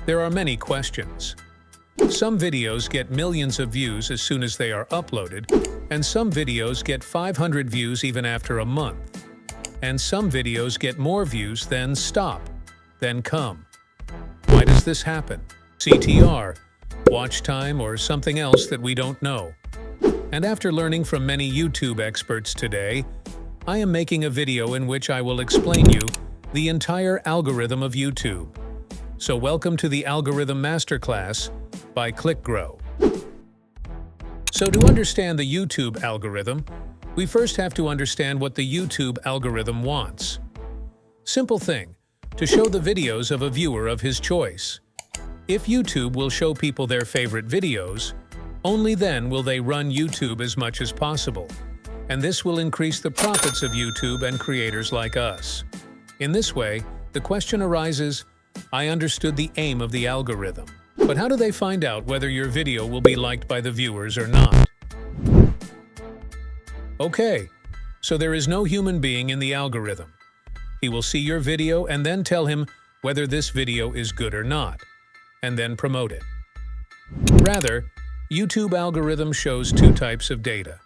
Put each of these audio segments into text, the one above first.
There are many questions. Some videos get millions of views as soon as they are uploaded, and some videos get 500 views even after a month. And some videos get more views, then stop, then come. Why does this happen? CTR, watch time, or something else that we don't know. And after learning from many YouTube experts today, I am making a video in which I will explain you the entire algorithm of YouTube. So welcome to the Algorithm Masterclass by letgrow. So to understand the YouTube algorithm, we first have to understand what the YouTube algorithm wants. Simple thing, to show the videos of a viewer of his choice. If YouTube will show people their favorite videos, only then will they run YouTube as much as possible. And this will increase the profits of YouTube and creators like us. In this way, the question arises, I understood the aim of the algorithm, but how do they find out whether your video will be liked by the viewers or not? Okay, so there is no human being in the algorithm. He will see your video and then tell him whether this video is good or not, and then promote it. Rather, YouTube algorithm shows two types of data.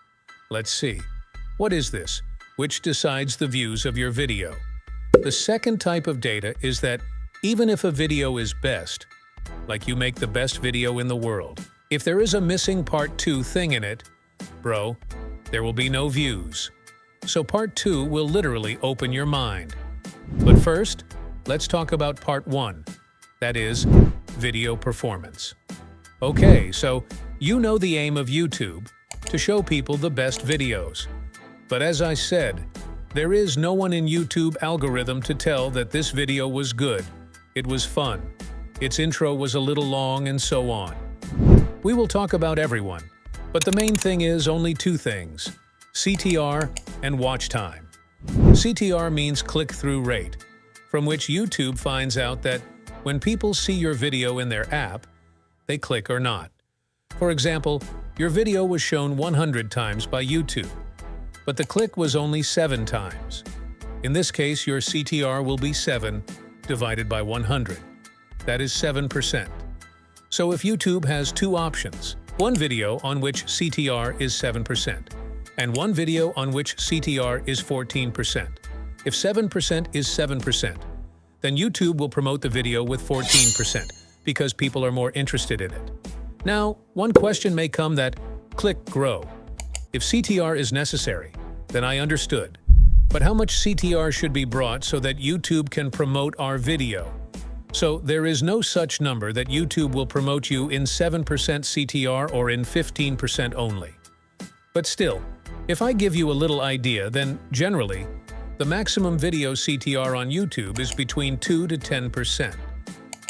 Let's see. What is this? Which decides the views of your video? The second type of data is that even if a video is best, like you make the best video in the world, if there is a missing part 2 thing in it, bro, there will be no views. So part 2 will literally open your mind. But first, let's talk about part 1, that is, video performance. Okay, so you know the aim of YouTube, to show people the best videos. But as I said, there is no one in YouTube algorithm to tell that this video was good, it was fun, its intro was a little long, and so on. We will talk about everyone, but the main thing is only two things, CTR and watch time. CTR means click-through rate, from which YouTube finds out that when people see your video in their app, they click or not. For example, your video was shown 100 times by YouTube, but the click was only 7 times. In this case, your CTR will be 7 divided by 100. That is 7%. So if YouTube has two options, one video on which CTR is 7%, and one video on which CTR is 14%. If 7% is 7%, then YouTube will promote the video with 14% because people are more interested in it. Now, one question may come that, click grow. If CTR is necessary, then I understood. But how much CTR should be brought so that YouTube can promote our video? So there is no such number that YouTube will promote you in 7% CTR or in 15% only. But still, if I give you a little idea, then generally, the maximum video CTR on YouTube is between 2 to 10%.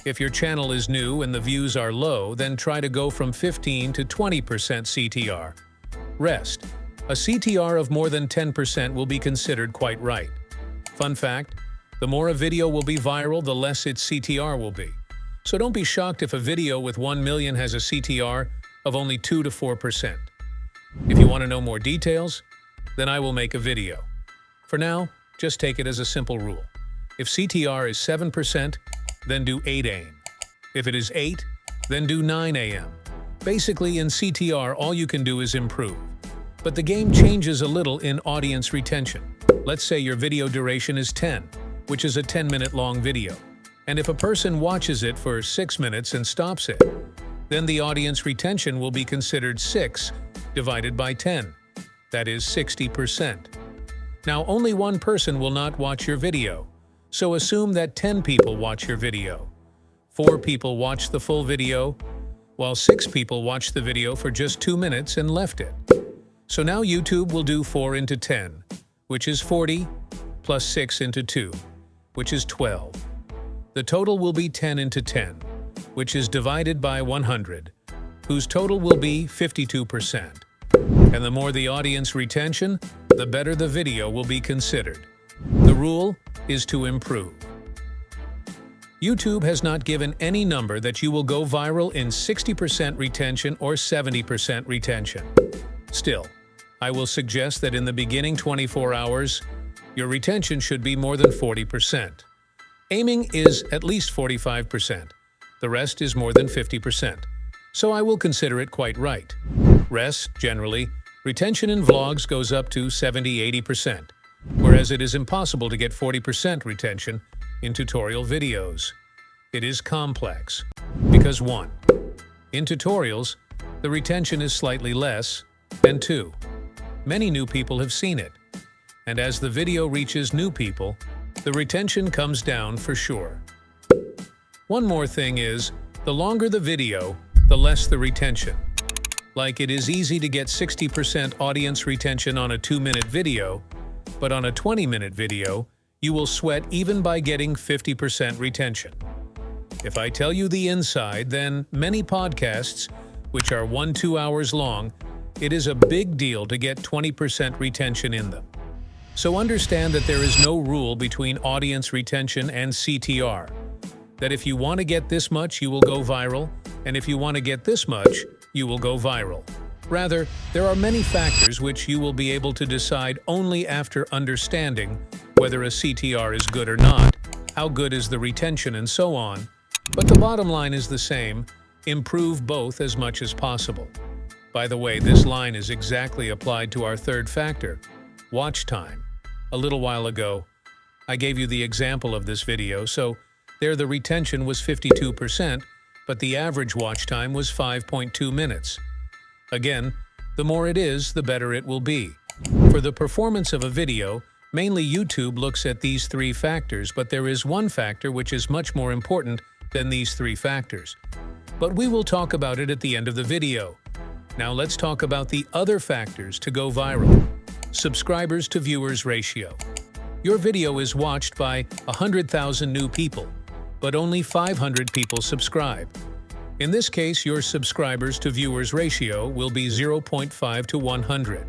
If your channel is new and the views are low, then try to go from 15 to 20% CTR. Rest. A CTR of more than 10% will be considered quite right. Fun fact, the more a video will be viral, the less its CTR will be. So don't be shocked if a video with 1 million has a CTR of only 2 to 4%. If you want to know more details, then I will make a video. For now, just take it as a simple rule. If CTR is 7%, then do 8 AM. If it is 8, then do 9 AM. Basically, in CTR, all you can do is improve. But the game changes a little in audience retention. Let's say your video duration is 10, which is a 10-minute long video. And if a person watches it for 6 minutes and stops it, then the audience retention will be considered 6 divided by 10. That is 60%. Now, only one person will not watch your video, so assume that 10 people watch your video. 4 people watched the full video, while 6 people watched the video for just 2 minutes and left it. So now YouTube will do 4 into 10, which is 40, plus 6 into 2, which is 12. The total will be 10 into 10, which is divided by 100, whose total will be 52%. And the more the audience retention, the better the video will be considered. The rule is to improve. YouTube has not given any number that you will go viral in 60% retention or 70% retention. Still, I will suggest that in the beginning 24 hours, your retention should be more than 40%. Aiming is at least 45%. The rest is more than 50%, so I will consider it quite right. Rest, generally, retention in vlogs goes up to 70–80%, whereas it is impossible to get 40% retention in tutorial videos. It is complex, because 1. In tutorials, the retention is slightly less, and 2. Many new people have seen it, and as the video reaches new people, the retention comes down for sure. One more thing is, the longer the video, the less the retention. Like, it is easy to get 60% audience retention on a 2-minute video, but on a 20-minute video, you will sweat even by getting 50% retention. If I tell you the inside, then many podcasts, which are 1–2 hours long, it is a big deal to get 20% retention in them. So understand that there is no rule between audience retention and CTR. That if you want to get this much, you will go viral, and if you want to get this much, you will go viral. Rather, there are many factors which you will be able to decide only after understanding whether a CTR is good or not, how good is the retention, and so on. But the bottom line is the same: improve both as much as possible. By the way, this line is exactly applied to our third factor, watch time. A little while ago, I gave you the example of this video, so there the retention was 52%, but the average watch time was 5.2 minutes. Again, the more it is, the better it will be. For the performance of a video, mainly YouTube looks at these 3 factors, but there is one factor which is much more important than these 3 factors. But we will talk about it at the end of the video. Now let's talk about the other factors to go viral. Subscribers to viewers ratio. Your video is watched by 100,000 new people, but only 500 people subscribe. In this case, your subscribers to viewers ratio will be 0.5 to 100.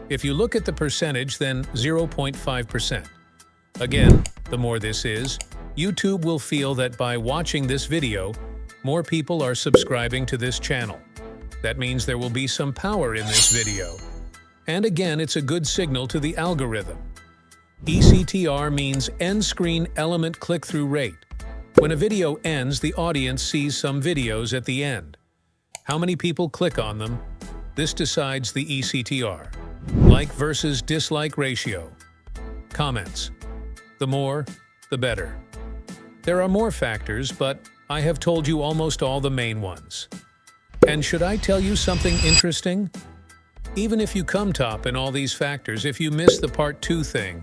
If you look at the percentage, then 0.5%. Again, the more this is, YouTube will feel that by watching this video, more people are subscribing to this channel. That means there will be some power in this video. And again, it's a good signal to the algorithm. e-CTR means end screen element click-through rate. When a video ends, the audience sees some videos at the end. How many people click on them? This decides the e-CTR. Like versus dislike ratio. Comments. The more, the better. There are more factors, but I have told you almost all the main ones. And should I tell you something interesting? Even if you come top in all these factors, if you miss the part 2 thing,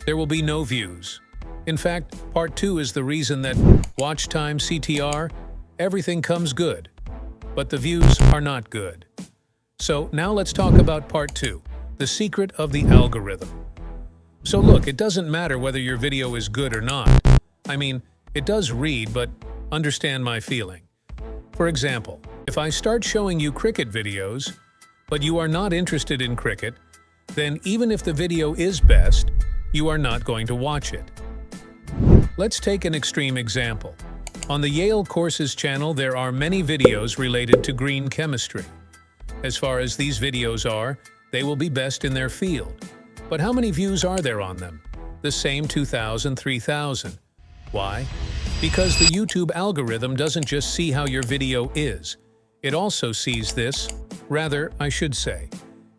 there will be no views. In fact, part 2 is the reason that watch time, CTR, everything comes good, but the views are not good. So now let's talk about part 2, the secret of the algorithm. So look, it doesn't matter whether your video is good or not. I mean, it does read, but understand my feeling. For example, if I start showing you cricket videos, but you are not interested in cricket, then even if the video is best, you are not going to watch it. Let's take an extreme example. On the Yale Courses channel, there are many videos related to green chemistry. As far as these videos are, they will be best in their field. But how many views are there on them? The same 2,000, 3,000. Why? Because the YouTube algorithm doesn't just see how your video is. It also sees this. Rather, I should say,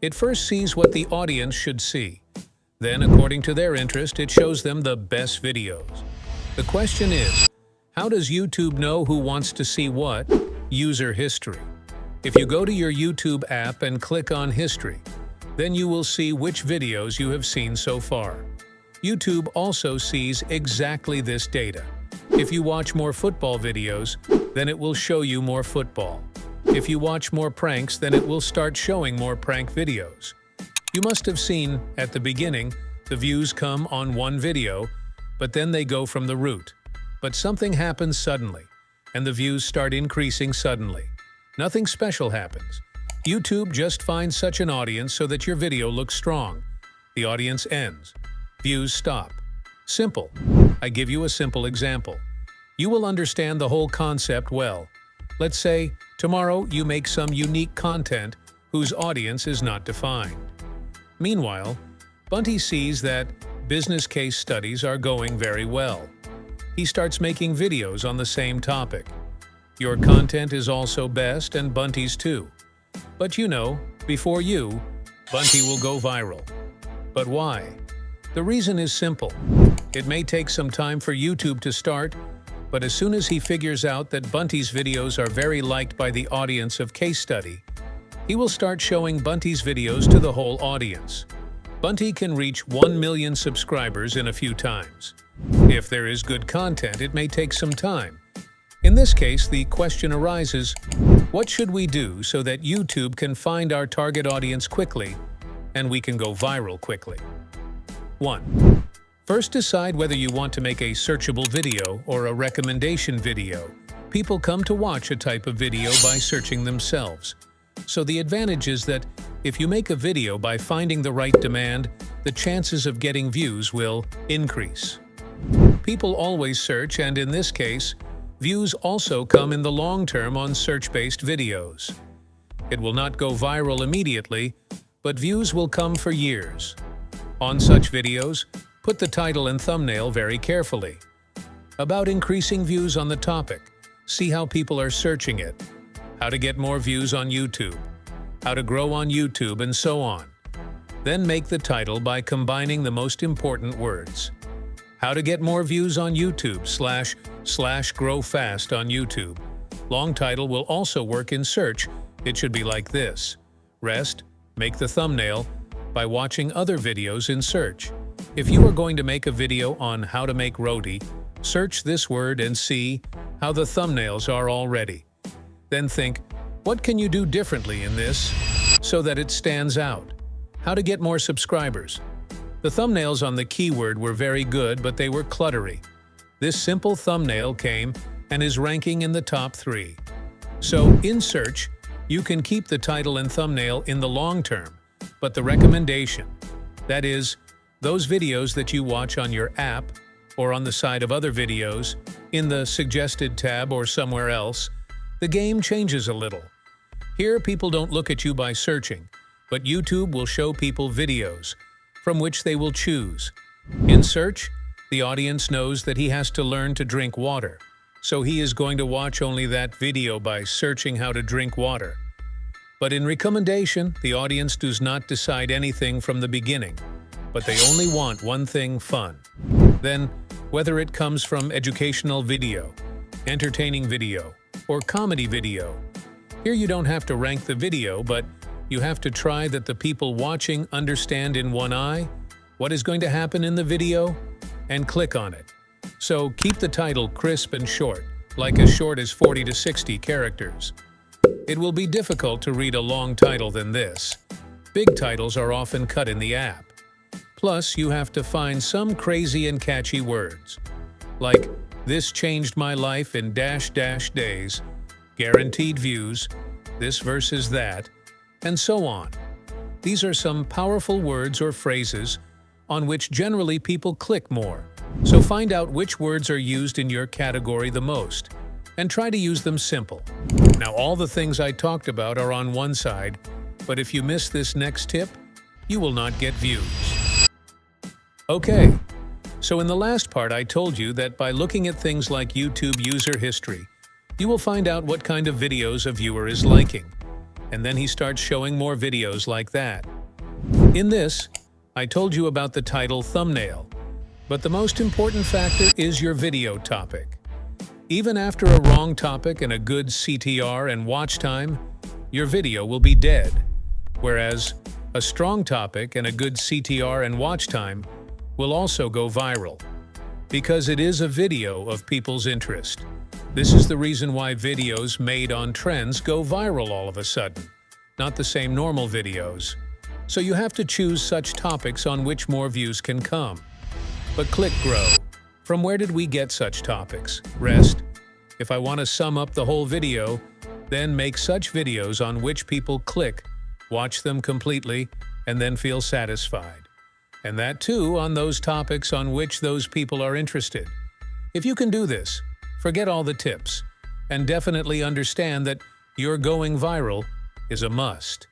it first sees what the audience should see. Then, according to their interest, it shows them the best videos. The question is, how does YouTube know who wants to see what? User history. If you go to your YouTube app and click on History, then you will see which videos you have seen so far. YouTube also sees exactly this data. If you watch more football videos, then it will show you more football. If you watch more pranks, then it will start showing more prank videos. You must have seen, at the beginning, the views come on one video, but then they go from the root. But something happens suddenly, and the views start increasing suddenly. Nothing special happens. YouTube just finds such an audience so that your video looks strong. The audience ends. Views stop. Simple. I give you a simple example. You will understand the whole concept well. Let's say, tomorrow you make some unique content whose audience is not defined. Meanwhile, Bunty sees that business case studies are going very well. He starts making videos on the same topic. Your content is also best and Bunty's too. But you know, before you, Bunty will go viral. But why? The reason is simple. It may take some time for YouTube to start, but as soon as he figures out that Bunty's videos are very liked by the audience of Case Study, he will start showing Bunty's videos to the whole audience. Bunty can reach 1 million subscribers in a few times. If there is good content, it may take some time. In this case, the question arises, what should we do so that YouTube can find our target audience quickly and we can go viral quickly? 1. First, decide whether you want to make a searchable video or a recommendation video. People come to watch a type of video by searching themselves. So the advantage is that if you make a video by finding the right demand, the chances of getting views will increase. People always search, and in this case, views also come in the long term on search-based videos. It will not go viral immediately, but views will come for years. On such videos, put the title and thumbnail very carefully. About increasing views on the topic, see how people are searching it, how to get more views on YouTube, how to grow on YouTube, and so on. Then make the title by combining the most important words. How to get more views on YouTube / grow fast on YouTube. Long title will also work in search. It should be like this. Rest, make the thumbnail by watching other videos in search. If you are going to make a video on how to make roti, search this word and see how the thumbnails are already. Then think, what can you do differently in this so that it stands out? How to get more subscribers. The thumbnails on the keyword were very good, but they were cluttery. This simple thumbnail came and is ranking in the top 3. So, in search, you can keep the title and thumbnail in the long term, but the recommendation, that is, those videos that you watch on your app or on the side of other videos, in the suggested tab or somewhere else, the game changes a little. Here, people don't look at you by searching, but YouTube will show people videos from which they will choose. In search, the audience knows that he has to learn to drink water, so he is going to watch only that video by searching how to drink water. But in recommendation, the audience does not decide anything from the beginning, but they only want one thing: fun. Then, whether it comes from educational video, entertaining video, or comedy video, here you don't have to rank the video, but you have to try that the people watching understand in one eye what is going to happen in the video and click on it. So keep the title crisp and short, like as short as 40 to 60 characters. It will be difficult to read a long title than this. Big titles are often cut in the app. Plus, you have to find some crazy and catchy words, like "This changed my life in -- days," "Guaranteed views," "This versus that," and so on. These are some powerful words or phrases on which generally people click more. So find out which words are used in your category the most, and try to use them simple. Now, all the things I talked about are on one side, but if you miss this next tip, you will not get views. Okay, so in the last part I told you that by looking at things like YouTube user history, you will find out what kind of videos a viewer is liking, and then he starts showing more videos like that. In this, I told you about the title thumbnail, but the most important factor is your video topic. Even after a wrong topic and a good CTR and watch time, your video will be dead, whereas a strong topic and a good CTR and watch time will also go viral, because it is a video of people's interest. This is the reason why videos made on trends go viral all of a sudden, not the same normal videos. So you have to choose such topics on which more views can come. But click grow. From where did we get such topics? Rest. If I want to sum up the whole video, then make such videos on which people click, watch them completely, and then feel satisfied. And that too on those topics on which those people are interested. If you can do this, forget all the tips, and definitely understand that your going viral is a must.